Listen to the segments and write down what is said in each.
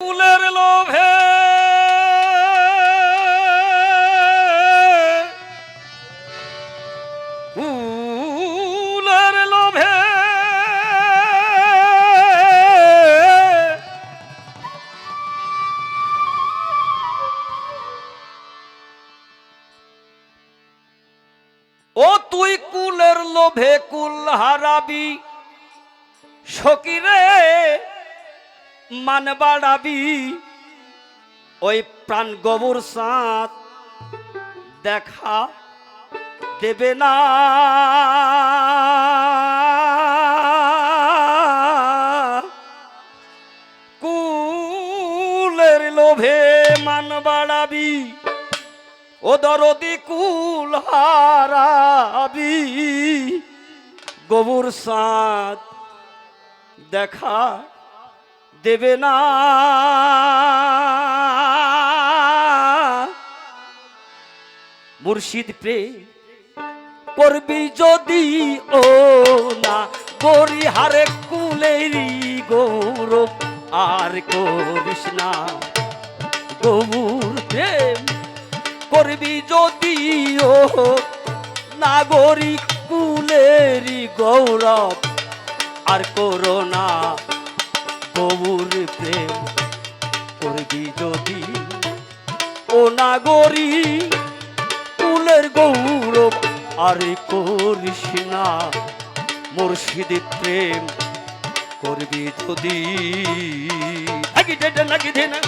কুলের লোভে কুলের লোভে ও তুই কুলের লোভে কুল হারাবি সকিরে মান বাড়াবি ওই প্রাণ গোবর সাঁত দেখা দেবে না কুলের লোভে মান বাড়াবি ও দরদি কুল হারাবি গোবর সাঁত দেখা দেবে না মুর্শিদ প্রেম করবি যদি ও না গরি হারে কুলেরি গৌরব আর করিস না গৌর প্রেম করবি যদি ও নাগরিক কুলেরি গৌরব আর করোনা গৌর প্রেম করবি যদি ও নাগরী কুলের গৌরব আর করিস না মুর্শিদ প্রেম করবি যদি নাকি না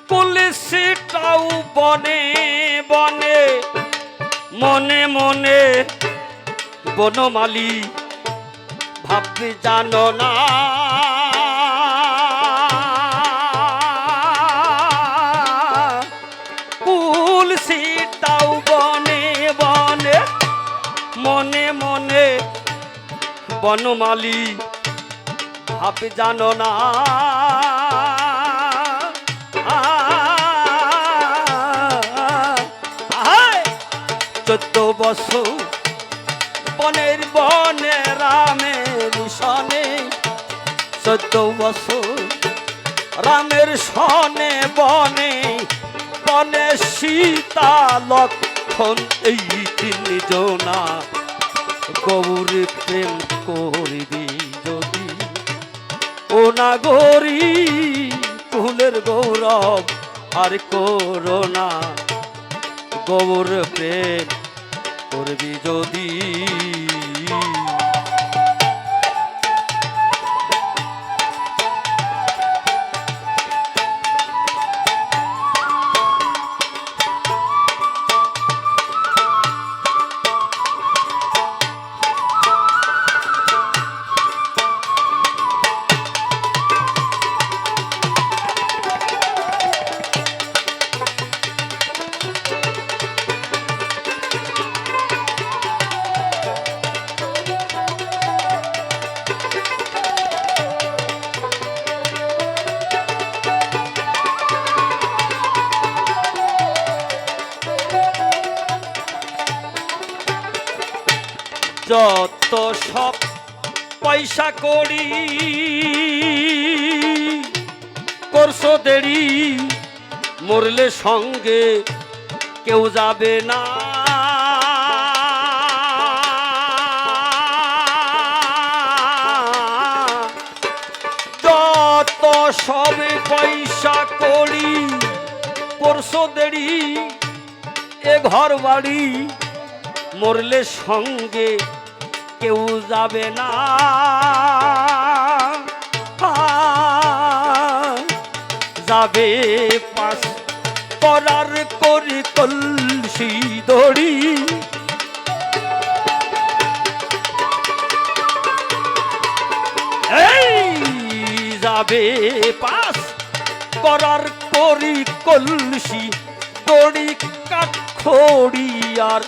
পুলিশটাও বনে বনে মনে মনে বনমালী ভাববে জানো না পুলিশটাও বনে বনে মনে মনে বনমালী ভাববে জানো না 14 বছর বনের বনে রামের সনে 14 বছর রামের সনে বনে বনে সীতা লক্ষণ এই 3 জনা গৌর প্রেম করবি যদি ও নাগরী কুলের গৌরব আর করোনা গৌর প্রেম করবি যদি যত সব পয়সা করি করছো দেরি মরলে সঙ্গে কেউ যাবে না যত সব পয়সা করি করছো দেরি এ ঘর বাড়ি মরলে সঙ্গে কেউ যাবে না। যাবে পাস করার করি কলসি দড়ি এই যাবে পাস করার করি কলসি দড়ি কাঠখড়ি আর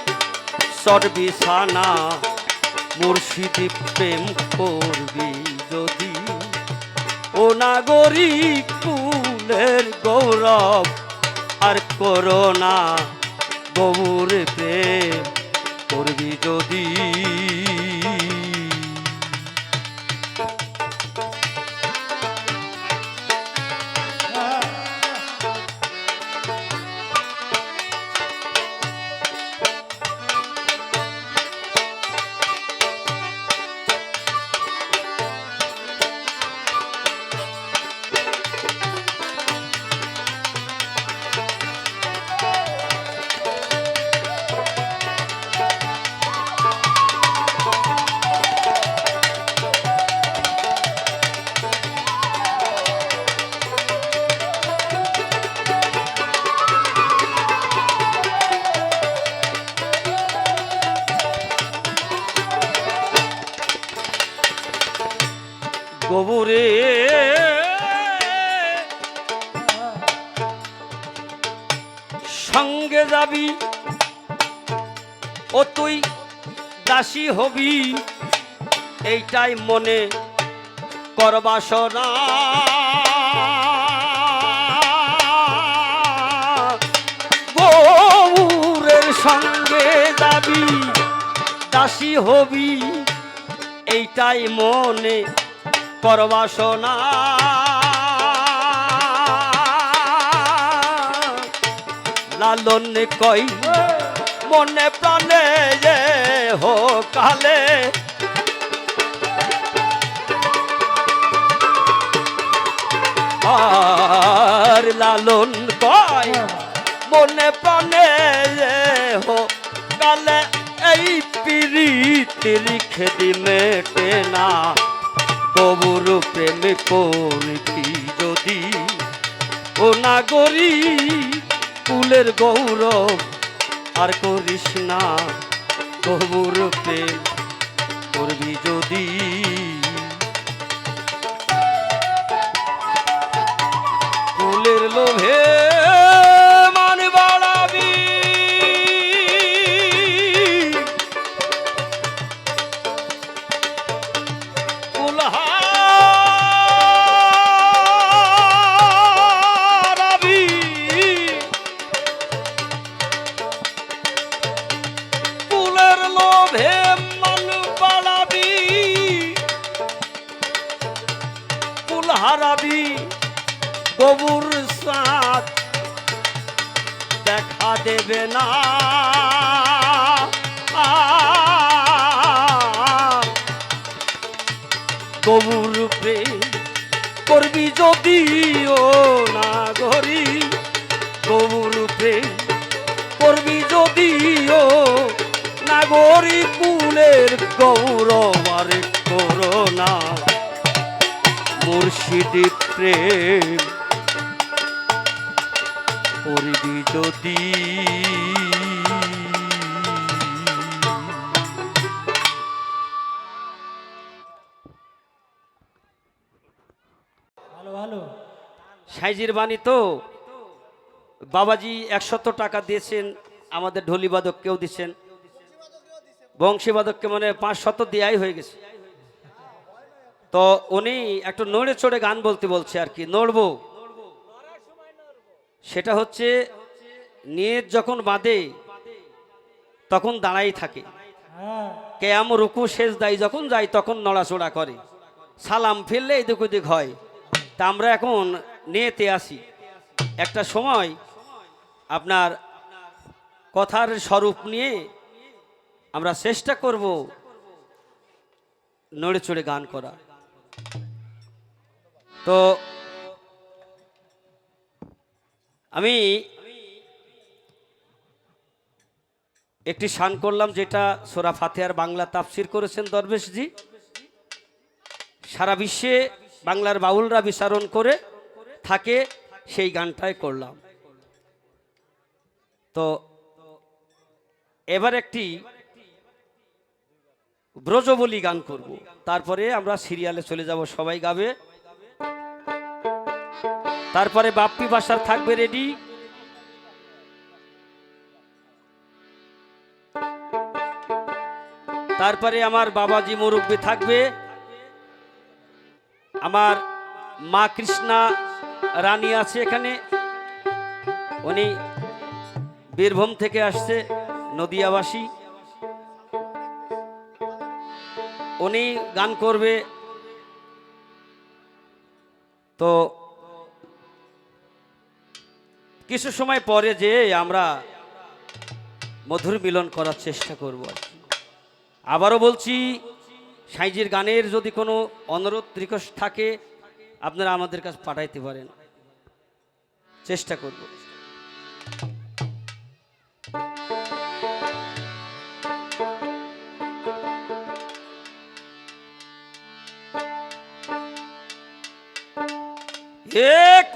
সর্বিসানা মুর্শিদি প্রেম করবি যদি ও নাগরিক কুলের গৌরব আর করোনা গৌর প্রেম করবি যদি গোবরে সঙ্গে যাবি ও তুই দাসী হবি এইটাই মনে কর বাসনা গৌরের সঙ্গে যাবি দাসী হবি এইটাই মনে কর বাসনা লালন কই মনে প্রাণে যে হো কালে আর লালন কই মনে প্রাণে যে হো কালে এই পিরিতির খেদি মেটে না গৌর প্রেম করবি যদি ও নাগরী কুলের গৌরব আর করিস না গৌর প্রেম করবি যদি কুলের লোভে মান বাড়াবি হারাবি গবুর সাথ দেখা দেবে না গবুর প্রেম করবি যদি ও নাগরী গবুর প্রেম করবি যদি ও নাগরী কুলের গৌরব আর করোনা মুর্শিদি প্রেম করবি যদি ভালো ভালো সাইজির বাণী তো বাবাজি 100 টাকা দিয়েছেন আমাদের ঢোলিবাদক কেউ দিচ্ছেন বংশীবাদককে মানে 500 দেয়াই হয়ে গেছে তো উনি একটু নড়ে চড়ে গান বলতে বলছে আর কি নড়বো সেটা হচ্ছে নিয়ত যখন বাঁধে তখন দাঁড়াই থাকে কেয়াম রুকু শেষ দাই যখন যাই তখন নড়াচড়া করে সালাম ফেললে এদিক ওদিক হয় তা আমরা এখন নিয়তে আসি একটা সময় আপনার কথার স্বরূপ নিয়ে আমরা চেষ্টা করব নড়ে চড়ে গান করা তো আমি একটি শান করলাম যেটা সূরা ফাতিহার বাংলা তাফসির করেছেন দরবেশজি সারা বিশ্বে বাংলার বাউলরা বিচারণ করে থাকে সেই গানটাই করলাম। তো এবার একটি ব্রজবলি গান করব, তারপরে আমরা সিরিয়ালে চলে যাব, সবাই গাবে। তারপরে বাপ্পি বাসার থাকবে রেডি। তারপরে আমার বাবাজি মুরব্বী থাকবে, আমার মা কৃষ্ণা রানী আছে এখানে, উনি বীরভূম থেকে আসছে, নদিয়াবাসী, উনি গান করবে। তো কিছু সময় পরে যে আমরা মধুর মিলন করার চেষ্টা করব। আবারও বলছি, সাইজির গানের যদি কোনো অনুরোধ রিকোয়েস্ট থাকে আপনারা আমাদের কাছে পাঠাইতে পারেন, চেষ্টা করব। এক